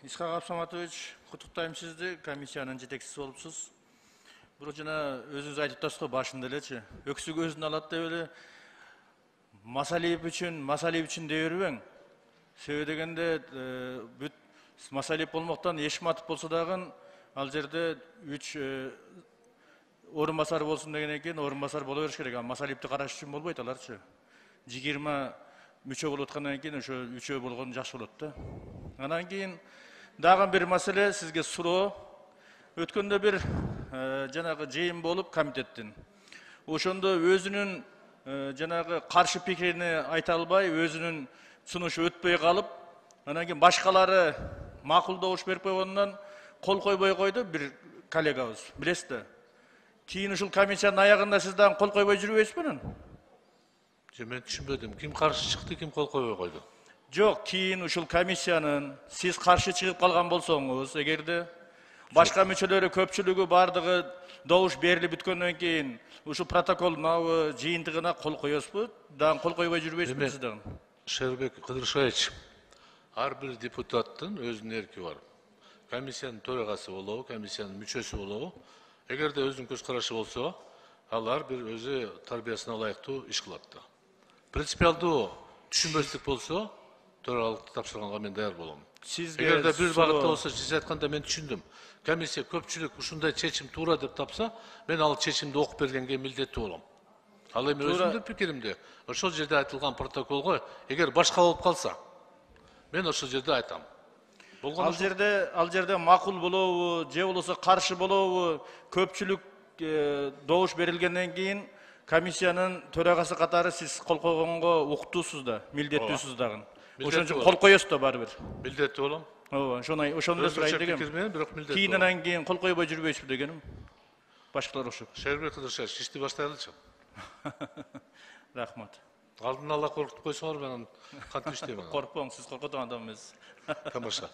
Исхак Абсаматович, куттуктайм сизди, комиссиянын жетекчиси болупсуз. Бул жана өзүңүз айтып атасыз го башында элечи. Өксүк өзүн алат деп эле Масалиев үчүн дей бербең. Себеби дегенде бүт Масалиев болмоктон Эшматов болсо дагы ал жерде 3 орун басар болсун дегенден кийин орун басар боло бериш керек. Масалиевди караш үчүн болбойт аларчы. 20 мүчө болуп аткандан кийин ошо 3 болгон жакшы болот да. Анан кийин дагы бир маселе сизге суроо. Өткөндө бир жанагы жыйын болуп комитеттин. Ошондо өзүнүн жанагы каршы пикирини айта албай, өзүнүн сунушу өтпөй калып, анан кийин башкалары макул добуш берип койгондон кол койбой койду бир коллегабыз. Билесиз да. Кийин ушул комиссиянын аягында сиз дагы кол койбой жүрбөйсүзбү анан? Мен түшүнбөдүм. Ким каршы чыкты, ким кол койбой койду? Жок, кийин ушул комиссиянын сиз каршы чыгып калган болсоңуз, эгерде башка мүчөлөрү көпчүлүгү бардыгы добуш берилип бүткөндөн кийин ушул протоколдун жыйынтыгына кол коесузбу? Дагы кол койбой жүрбөйсүзбү сиз дагы? Шербек Кыдыршевич, ар бир депутаттын өзүнүн эрки бар. Комиссиянын төрагасы болобу, комиссиянын мүчөсү болобу, эгерде өзүнүн көз карашы болсо, алар бир өзү тарбиясына ылайыктуу иш кылат да. Принципиалдуу түшүнбөстүк болсо, төрагалыкты тапшырганга мен даяр болом. Эгерде бир багытта болсо, сиз айтканда мен түшүндүм. Комиссия көпчүлүк ушундай чечим туура деп тапса, мен ал чечимди окуп бергенге милдеттүү болом. Ал эми өзүмдүн пикиримди ошол жерде айтылган протоколго эгер башка болуп калса, мен ошол жерде айтам. Ал жерде макул болобу, же болбосо каршы болобу, көпчүлүк добуш берилгенден кийин комиссиянын төрагасы катары сиз кол койгонго уктуусуз да, милдеттүүсүз дагы. Ошон үчүн кол коесуз да баары бир. Милдеттүү болом. Ооба, ошону эле сурайт дегем. Кийин анан кийин кол койбой жүрбөйсүзбү дегеним. Башкалар окшоп. Шербек Кыдыршевич, ишти баштайлычы. Рахмат. Алдын ала коркутуп койсоңор, мен кантип иштейм анан? Коркпоң, сиз коркотон адам эмессиз. Тамаша.